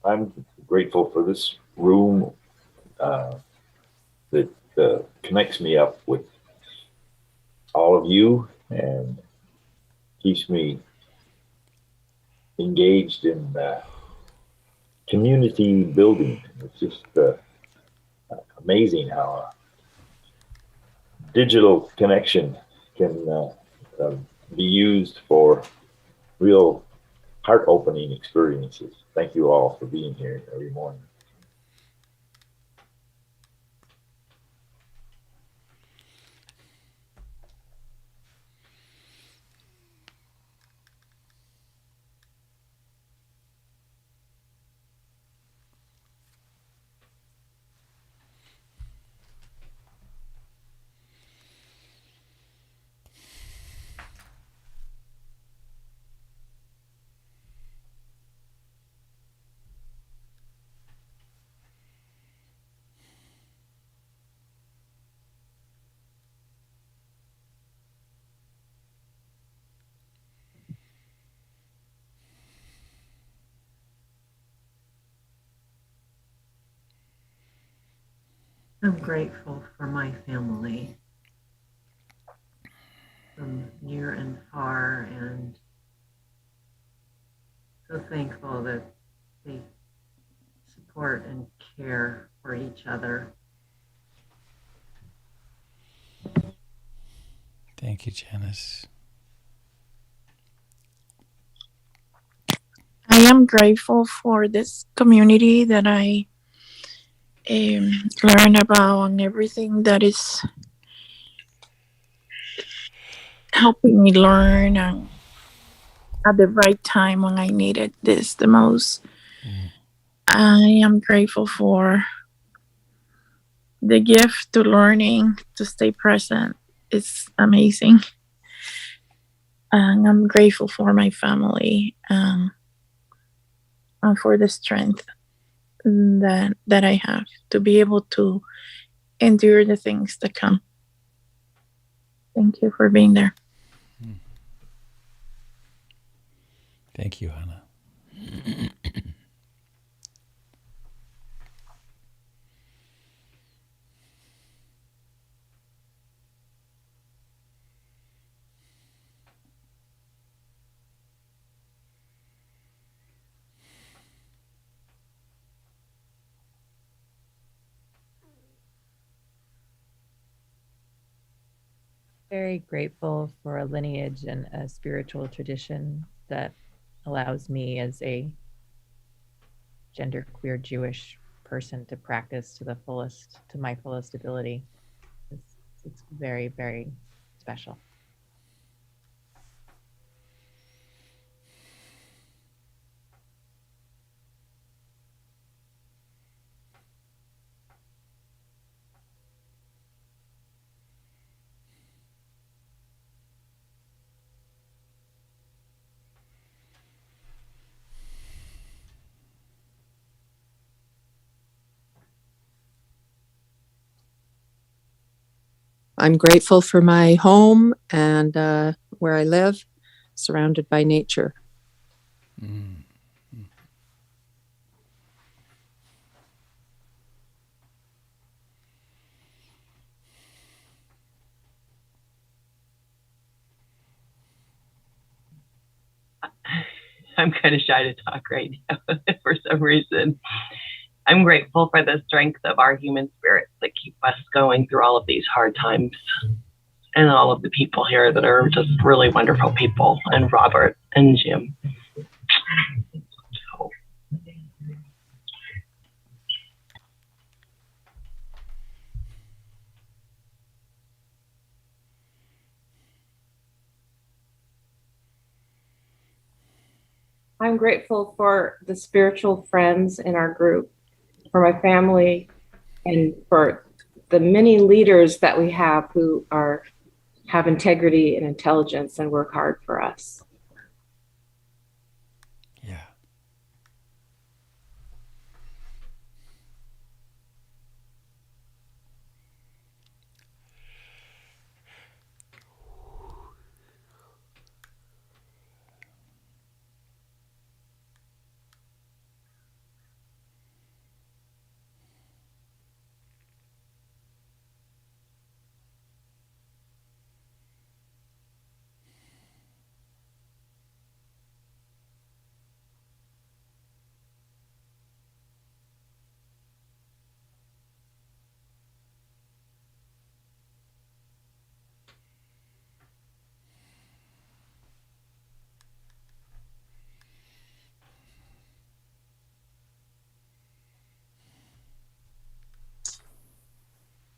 I'm grateful for this room uh, that connects me up with all of you and keeps me engaged in community building. It's just amazing how a digital connection can be used for real heart opening experiences. Thank you all for being here every morning. I'm grateful for my family from near and far, and so thankful that they support and care for each other. Thank you, Janice. I am grateful for this community that I learn about and everything that is helping me learn and at the right time when I needed this the most. Mm. I am grateful for the gift to learning to stay present. It's amazing. And I'm grateful for my family and for the strength that I have to be able to endure the things that come. Thank you for being there. Mm. Thank you, Hannah. Very grateful for a lineage and a spiritual tradition that allows me as a genderqueer Jewish person to practice to the fullest, to my fullest ability. It's very, very special. I'm grateful for my home and where I live, surrounded by nature. Mm. I'm kind of shy to talk right now for some reason. I'm grateful for the strength of our human spirits that keep us going through all of these hard times, and all of the people here that are just really wonderful people, and Robert and Jim. So, I'm grateful for the spiritual friends in our group, for my family, and for the many leaders that we have who have integrity and intelligence and work hard for us. Yeah.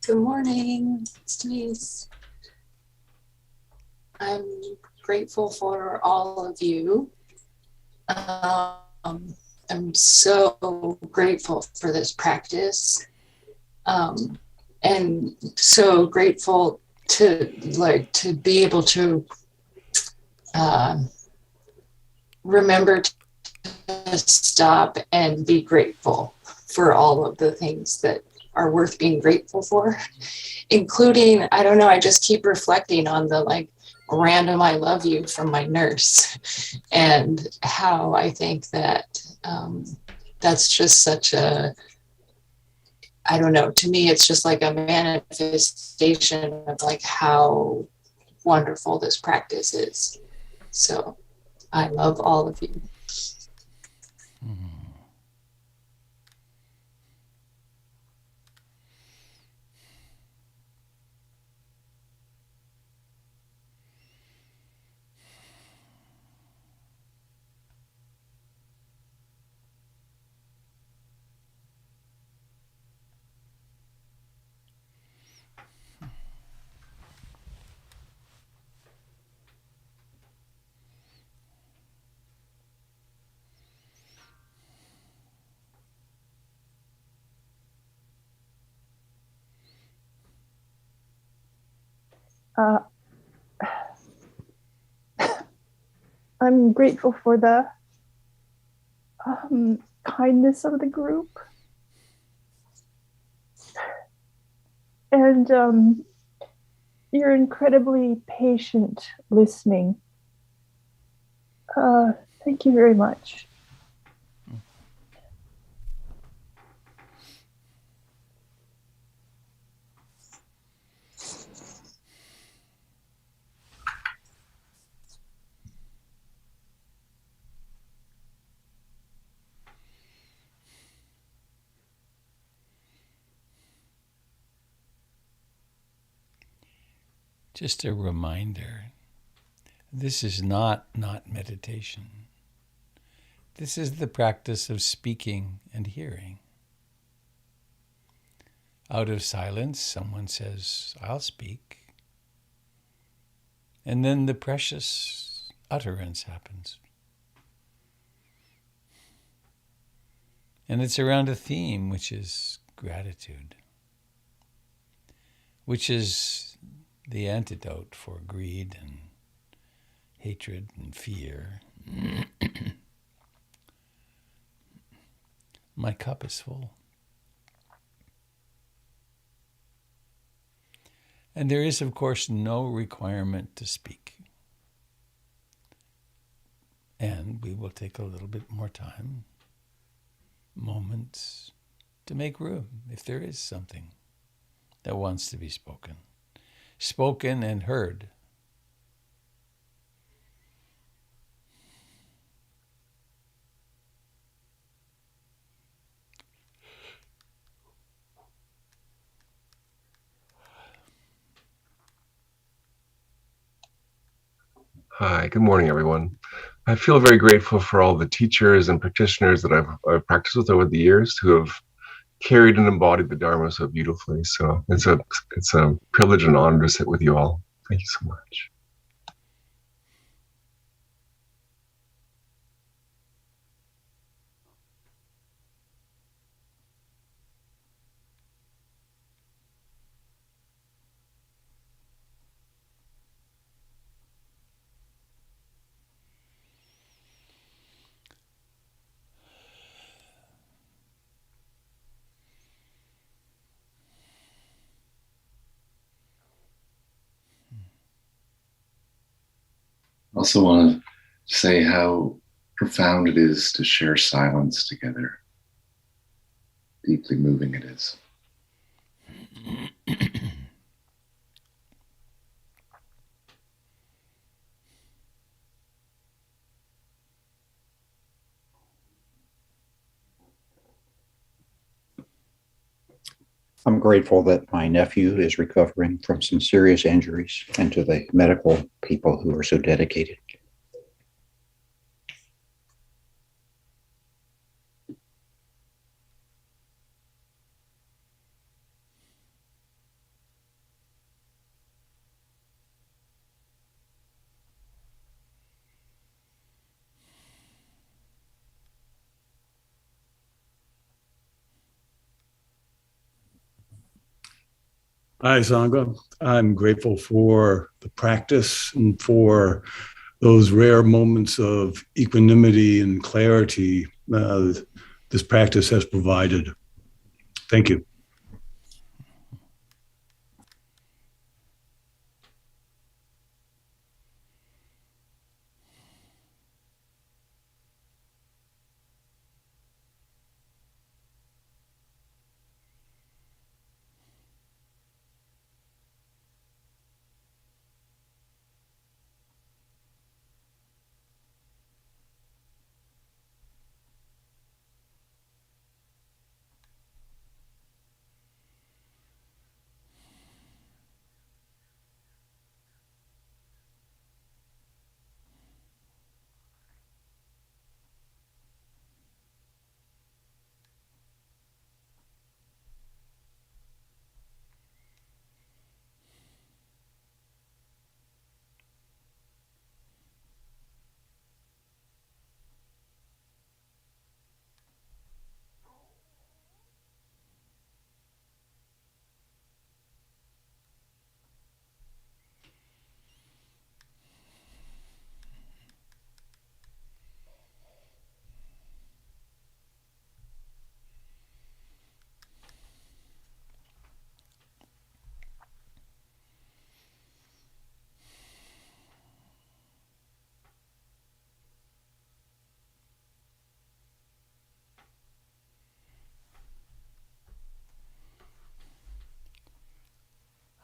Good morning. It's Denise. I'm grateful for all of you. I'm so grateful for this practice, and so grateful to be able to remember to stop and be grateful for all of the things that are worth being grateful for, including, I don't know, I just keep reflecting on the random I love you from my nurse, and how I think that that's just such a, I don't know, to me it's just like a manifestation of how wonderful this practice is. So I love all of you. I'm grateful for the kindness of the group, and you're incredibly patient listening. Thank you very much. Just a reminder, this is not meditation. This is the practice of speaking and hearing. Out of silence, someone says, I'll speak. And then the precious utterance happens. And it's around a theme, which is gratitude, which is the antidote for greed and hatred and fear. My cup is full. And there is, of course, no requirement to speak. And we will take a little bit more time, moments, to make room if there is something that wants to be spoken. Spoken and heard. Hi, good morning, everyone. I feel very grateful for all the teachers and practitioners that I've practiced with over the years who have carried and embodied the Dharma so beautifully. So it's a privilege and honor to sit with you all. Thank you so much. I also want to say how profound it is to share silence together. Deeply moving it is. I'm grateful that my nephew is recovering from some serious injuries, and to the medical people who are so dedicated. Hi, Sangha. I'm grateful for the practice and for those rare moments of equanimity and clarity this practice has provided. Thank you.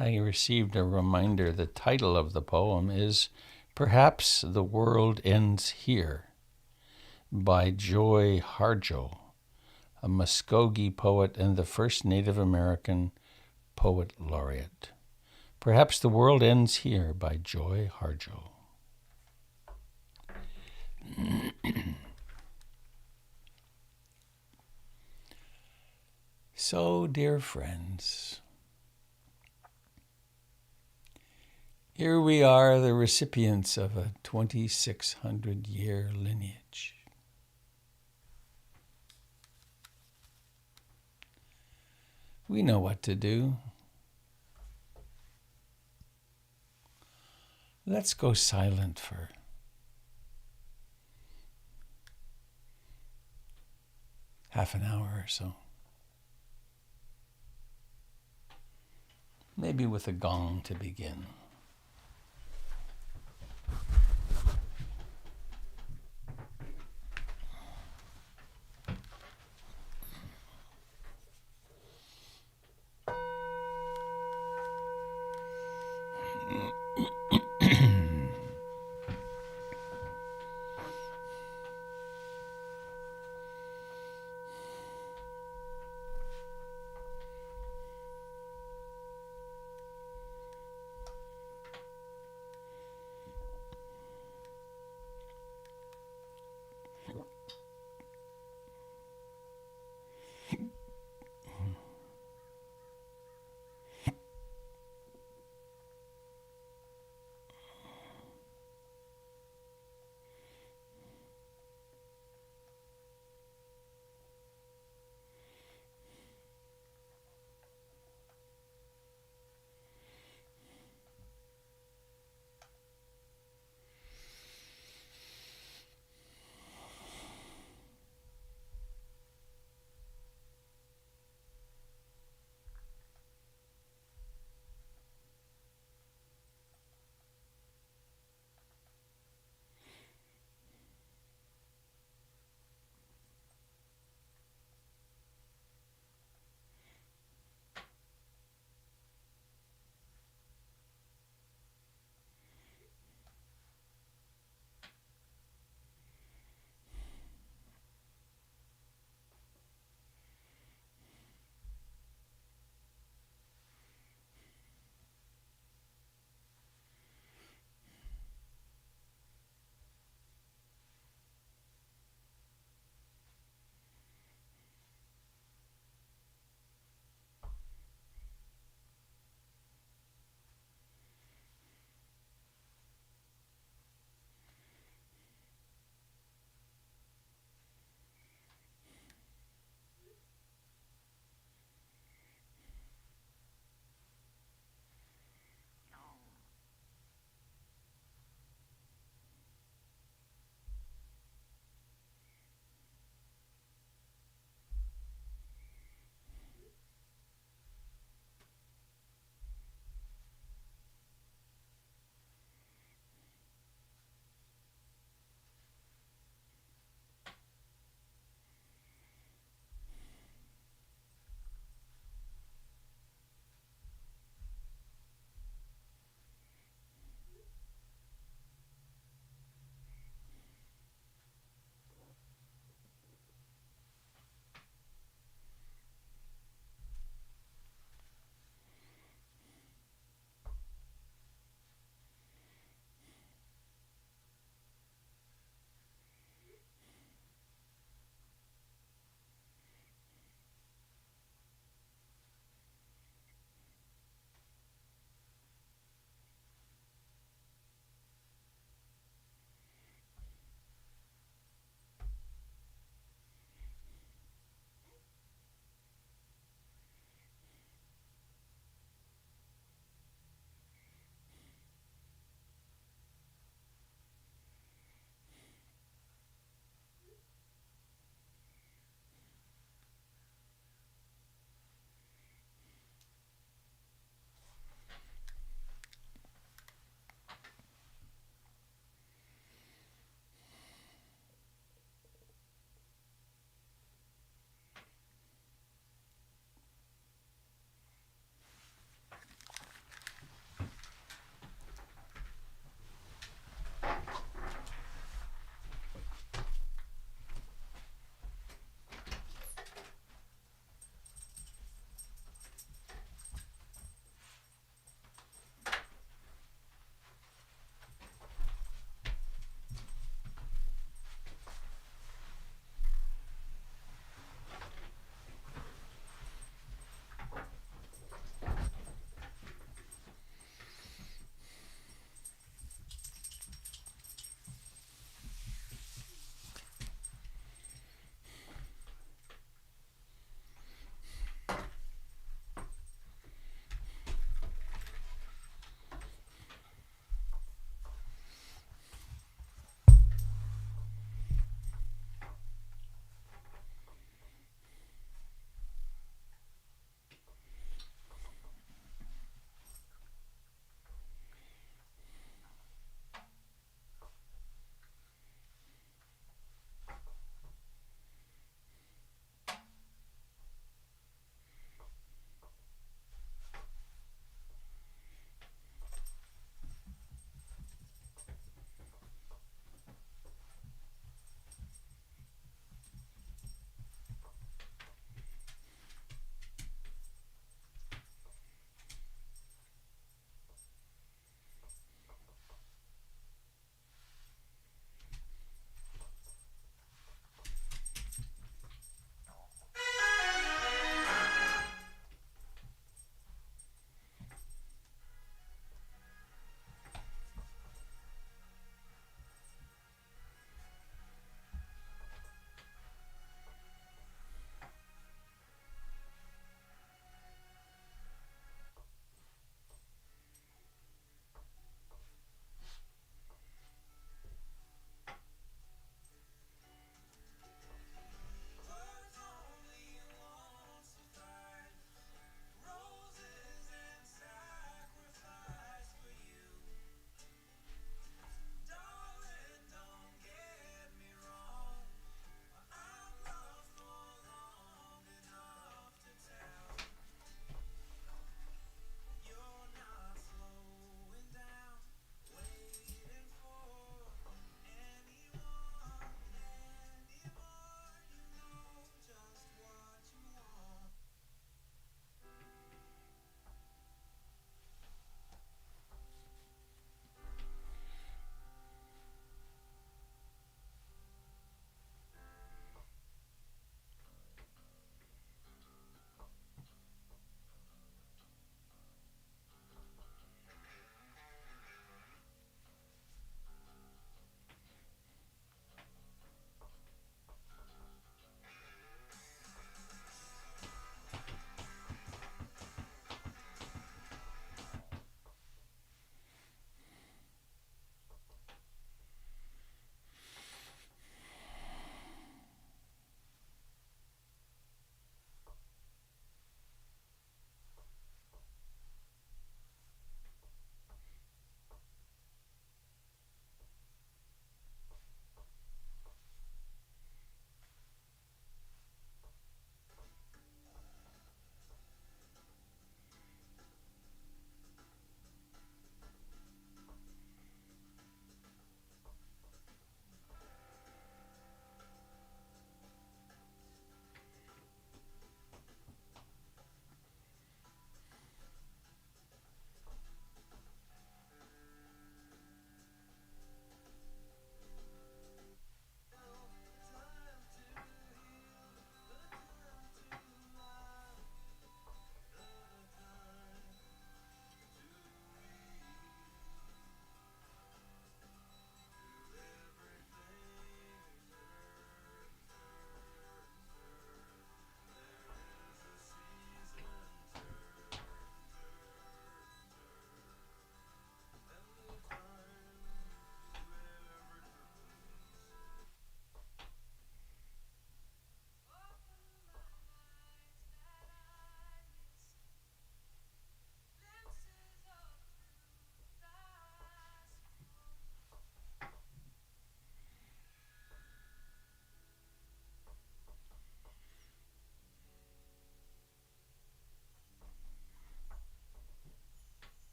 I received a reminder the title of the poem is Perhaps the World Ends Here by Joy Harjo, a Muskogee poet and the first Native American poet laureate. Perhaps the World Ends Here by Joy Harjo. So, dear friends, here we are, the recipients of a 2,600-year lineage. We know what to do. Let's go silent for half an hour or so. Maybe with a gong to begin.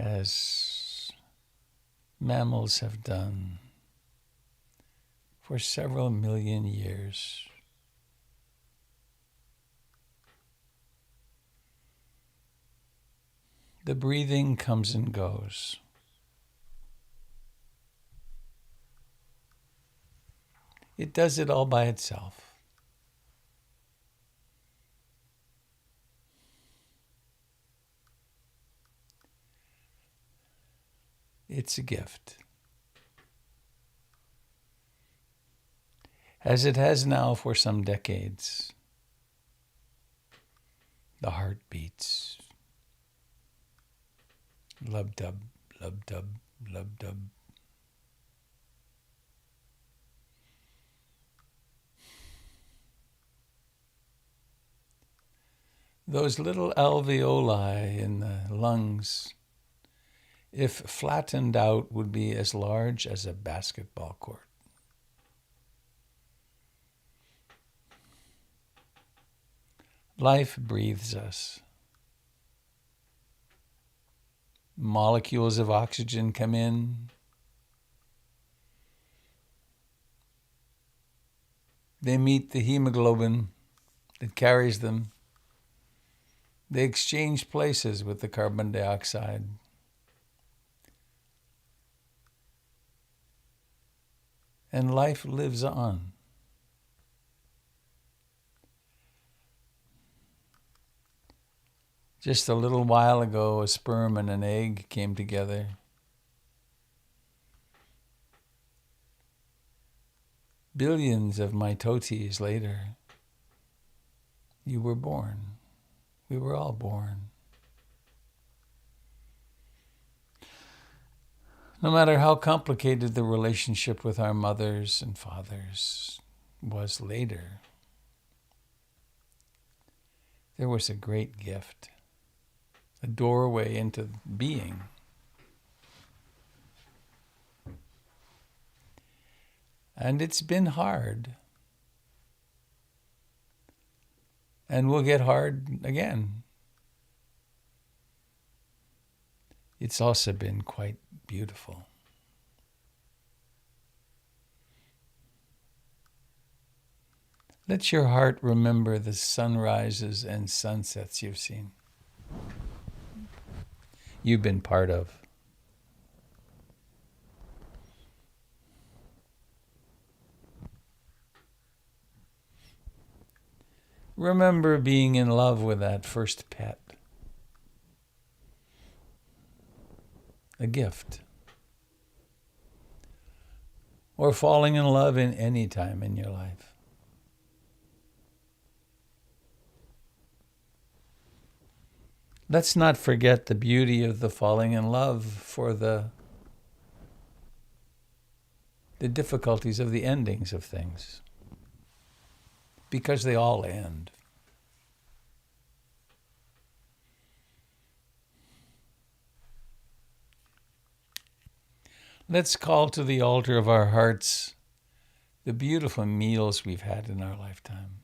as mammals have done for several million years. The breathing comes and goes. It does it all by itself. It's a gift. As it has now for some decades, the heart beats. Lub-dub, lub-dub, lub-dub. Those little alveoli in the lungs, if flattened out, would be as large as a basketball court. Life breathes us. Molecules of oxygen come in. They meet the hemoglobin that carries them. They exchange places with the carbon dioxide. And life lives on. Just a little while ago, a sperm and an egg came together. Billions of mitotes later, you were born. We were all born. No matter how complicated the relationship with our mothers and fathers was later, there was a great gift. A doorway into being. And it's been hard. And will get hard again. It's also been quite beautiful. Let your heart remember the sunrises and sunsets you've seen. You've been part of. Remember being in love with that first pet. A gift. Or falling in love in any time in your life. Let's not forget the beauty of the falling in love for the difficulties of the endings of things. Because they all end. Let's call to the altar of our hearts the beautiful meals we've had in our lifetime.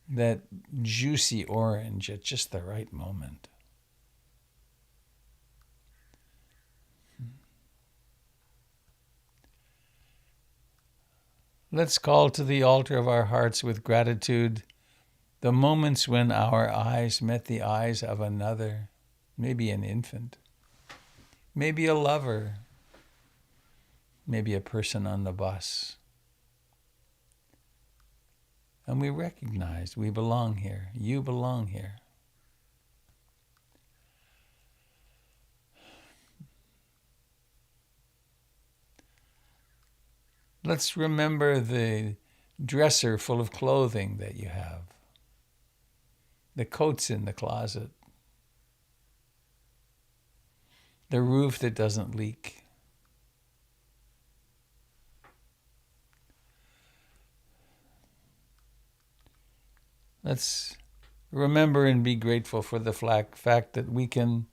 That juicy orange at just the right moment. Let's call to the altar of our hearts with gratitude the moments when our eyes met the eyes of another, maybe an infant, maybe a lover, maybe a person on the bus. And we recognized we belong here. You belong here. Let's remember the dresser full of clothing that you have. The coats in the closet. The roof that doesn't leak. Let's remember and be grateful for the fact that we can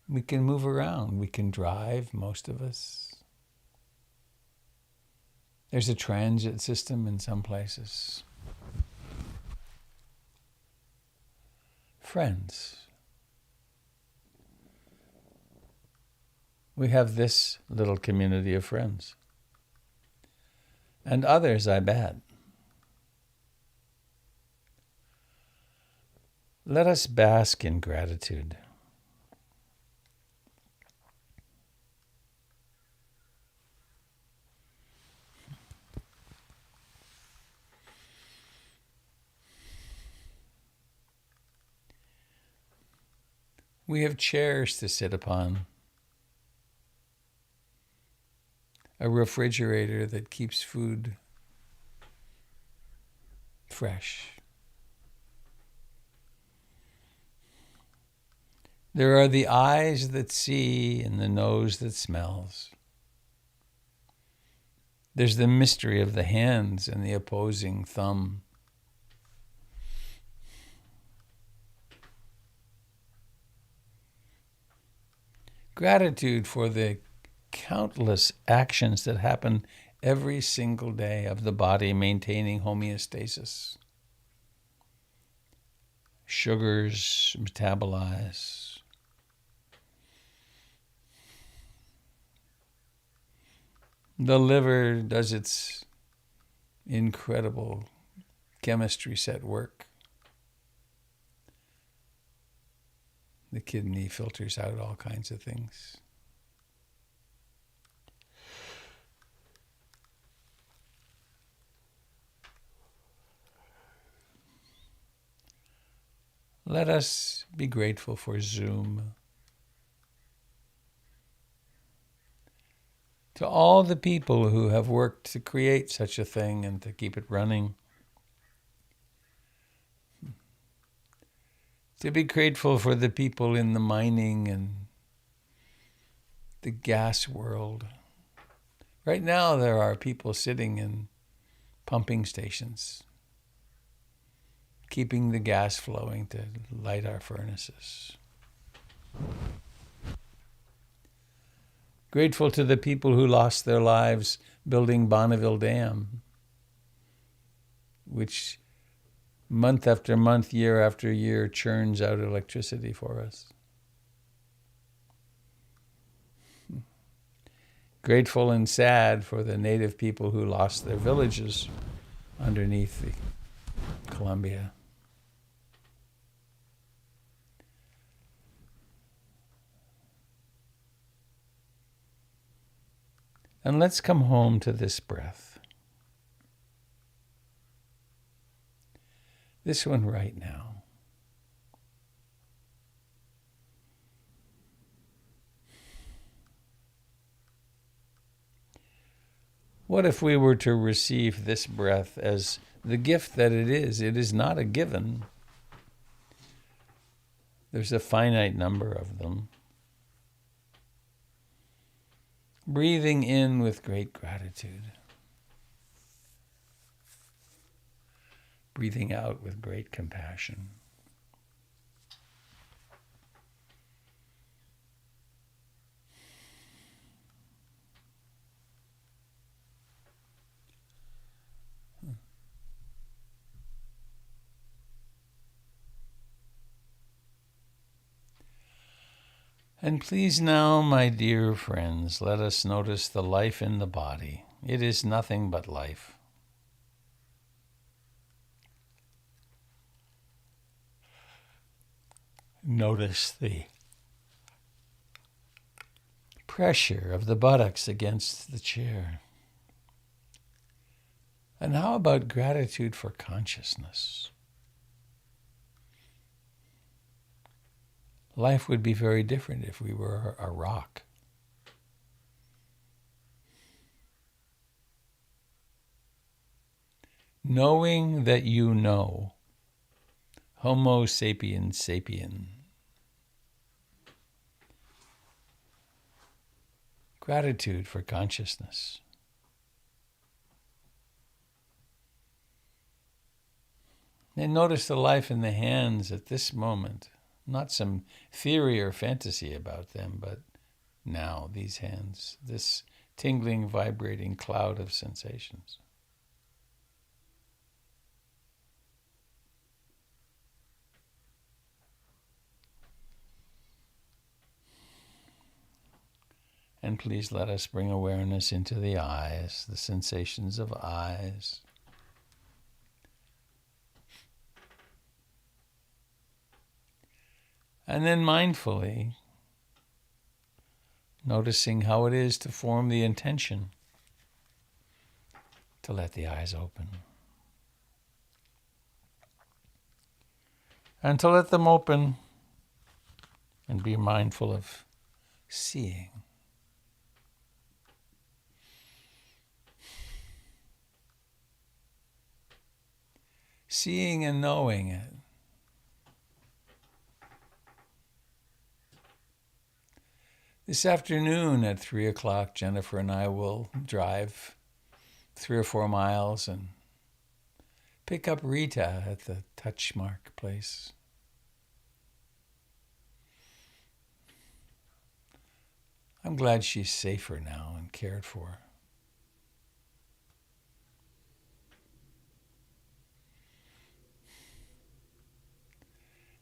move around. We can drive, most of us. There's a transit system in some places. friends. We have this little community of friends. And others, I bet. Let us bask in gratitude. We have chairs to sit upon, a refrigerator that keeps food fresh. There are the eyes that see and the nose that smells. There's the mystery of the hands and the opposing thumb. Gratitude for the countless actions that happen every single day of the body maintaining homeostasis. Sugars metabolize. The liver does its incredible chemistry set work. The kidney filters out all kinds of things. Let us be grateful for Zoom. To all the people who have worked to create such a thing and to keep it running. To be grateful for the people in the mining and the gas world. Right now there are people sitting in pumping stations, keeping the gas flowing to light our furnaces. Grateful to the people who lost their lives building Bonneville Dam, which month after month, year after year, churns out electricity for us. Grateful and sad for the native people who lost their villages underneath the Columbia. And let's come home to this breath. This one right now. What if we were to receive this breath as the gift that it is? It is not a given. There's a finite number of them. Breathing in with great gratitude. Breathing out with great compassion. And please now, my dear friends, let us notice the life in the body. It is nothing but life. Notice the pressure of the buttocks against the chair. And how about gratitude for consciousness? Life would be very different if we were a rock. Knowing that you know, Homo sapiens sapien. Gratitude for consciousness. And notice the life in the hands at this moment. Not some theory or fantasy about them, but now, these hands, this tingling, vibrating cloud of sensations. And please let us bring awareness into the eyes, the sensations of eyes. And then mindfully noticing how it is to form the intention to let the eyes open. And to let them open and be mindful of seeing. Seeing and knowing it. This afternoon at 3 o'clock, Jennifer and I will drive 3 or 4 miles and pick up Rita at the Touchmark place. I'm glad she's safer now and cared for.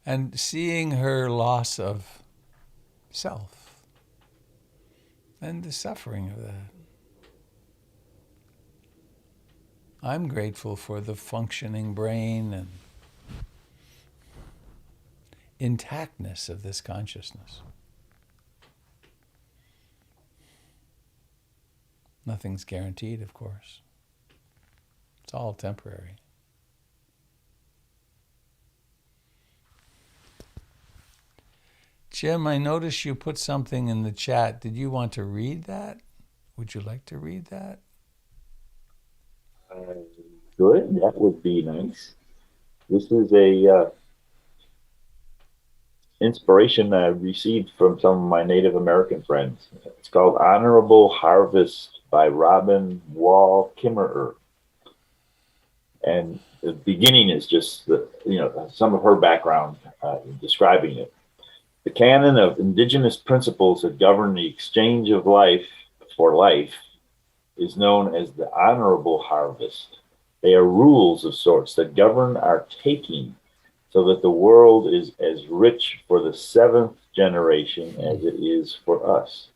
And seeing her loss of self and the suffering of that. I'm grateful for the functioning brain and intactness of this consciousness. Nothing's guaranteed, of course. It's all temporary. Jim, I noticed you put something in the chat. Did you want to read that? Would you like to read that? Good, that would be nice. This is a inspiration I received from some of my Native American friends. It's called Honorable Harvest by Robin Wall Kimmerer. And the beginning is just some of her background describing it. The canon of indigenous principles that govern the exchange of life for life is known as the honorable harvest. They are rules of sorts that govern our taking so that the world is as rich for the 7th generation as it is for us.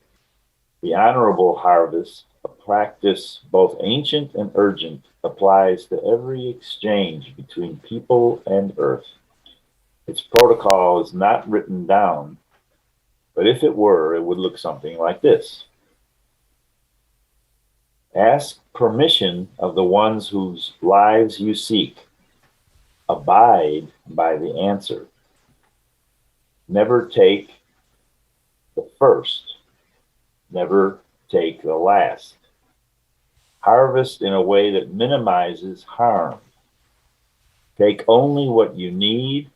The honorable harvest, a practice both ancient and urgent, applies to every exchange between people and earth. Its protocol is not written down, but if it were, it would look something like this. Ask permission of the ones whose lives you seek. Abide by the answer. Never take the first. Never take the last. Harvest in a way that minimizes harm. Take only what you need.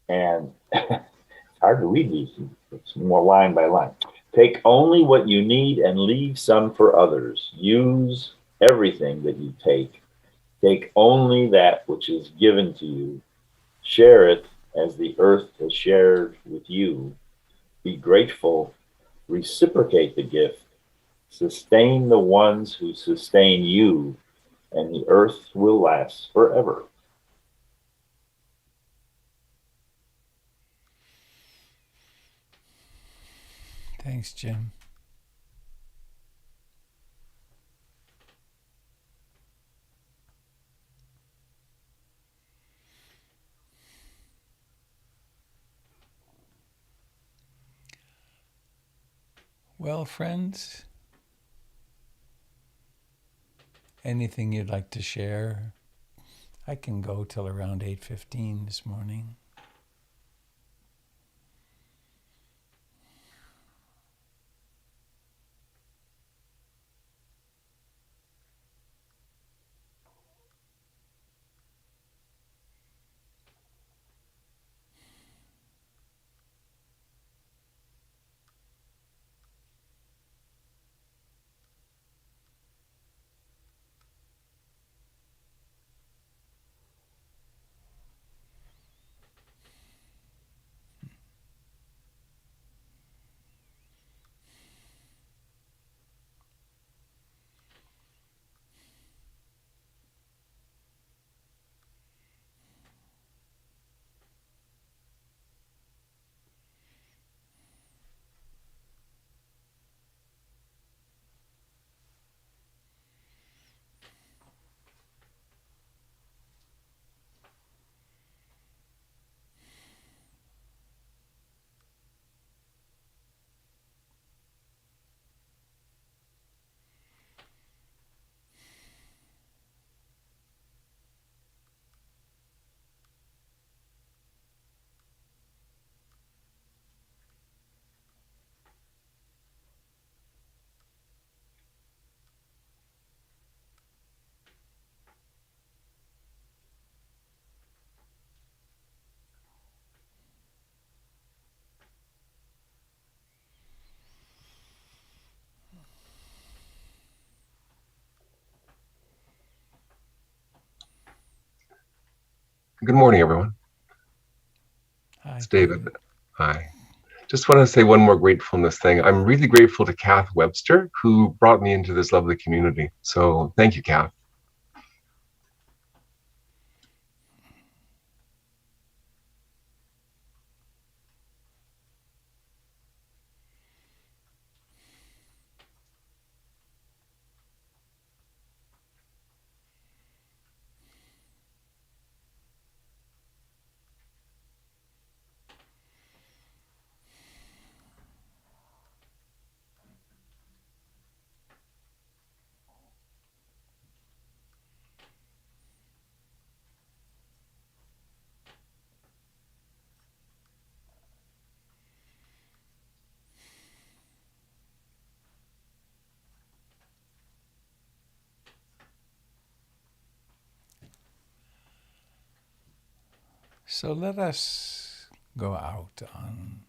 And it's hard to read these. It's more line by line. Take only what you need and leave some for others. Use everything that you take. Take only that which is given to you. Share it as the earth has shared with you. Be grateful. Reciprocate the gift. Sustain the ones who sustain you, and the earth will last forever. Thanks, Jim. Well, friends, anything you'd like to share? I can go till around 8:15 this morning. Good morning, everyone. Hi. It's David. Hi. Just want to say one more gratefulness thing. I'm really grateful to Kath Webster, who brought me into this lovely community. So thank you, Kath. So let us go out on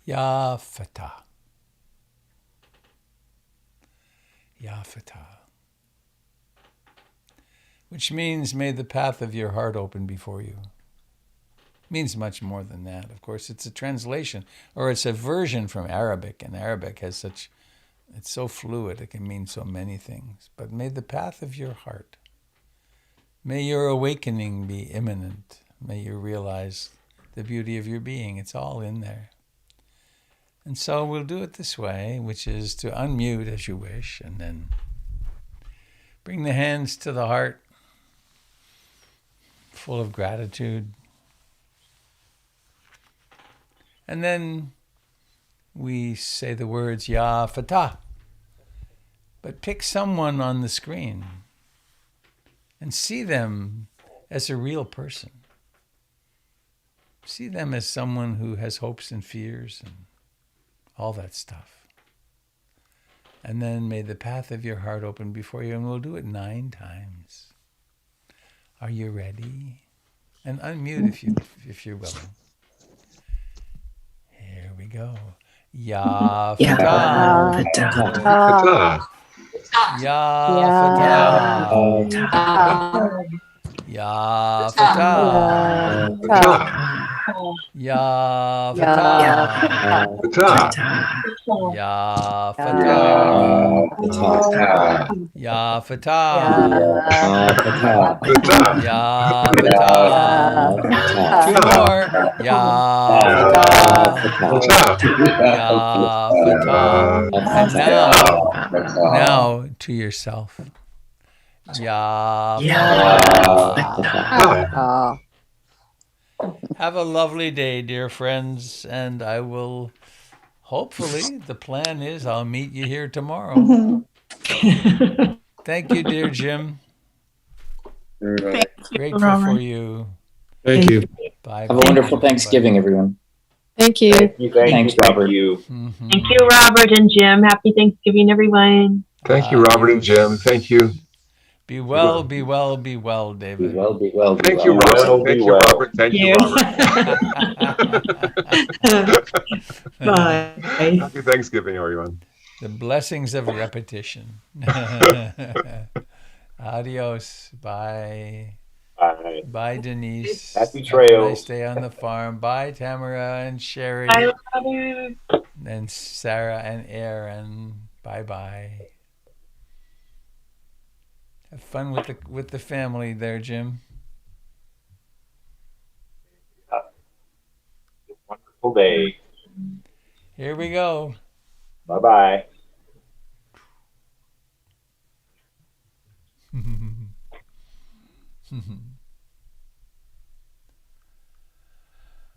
Ya Fatah. Ya Fatah. Which means, may the path of your heart open before you. Means much more than that. Of course, it's a translation, or it's a version from Arabic, and Arabic has such, it's so fluid, it can mean so many things. But may the path of your heart, may your awakening be imminent. May you realize the beauty of your being. It's all in there. And so we'll do it this way, which is to unmute as you wish, and then bring the hands to the heart, full of gratitude. And then we say the words Ya Fatah. But pick someone on the screen and see them as a real person. See them as someone who has hopes and fears and all that stuff. And then may the path of your heart open before you, and we'll do it 9 times. Are you ready? And unmute if you're willing. Here we go. Ya Fatah. Fatah. Ya Fatah. Ya Fatah. Ya Fatah. Ya Fatah. Ya Fatah. Ya Fatah. 2 more. Ya Fatah. Ya Fatah. And now to yourself. Ya Fatah. Have a lovely day, dear friends, and I will, hopefully, the plan is I'll meet you here tomorrow. Thank you, dear Jim. Thank you, Grateful Robert. for you. Thank you. Bye. Have a wonderful Thanksgiving, everyone. Thank you. Thanks, Robert. Thank you, Robert and Jim. Happy Thanksgiving, everyone. Thank you, Robert and Jim. Thank you. Be well, be well, be well, David. Be well, be well, be Thank you, well. Robert. Thank you, Robert. Thank you, Robert. Bye. Happy Thanksgiving, everyone. The blessings of repetition. Adios. Bye. Bye. Bye, Denise. Happy Have a trails. nice day on the farm. Bye, Tamara and Sherry. Bye, Robert. And Sarah and Aaron. Bye-bye. Have fun with the family there, Jim. Wonderful day. Here we go. Bye-bye.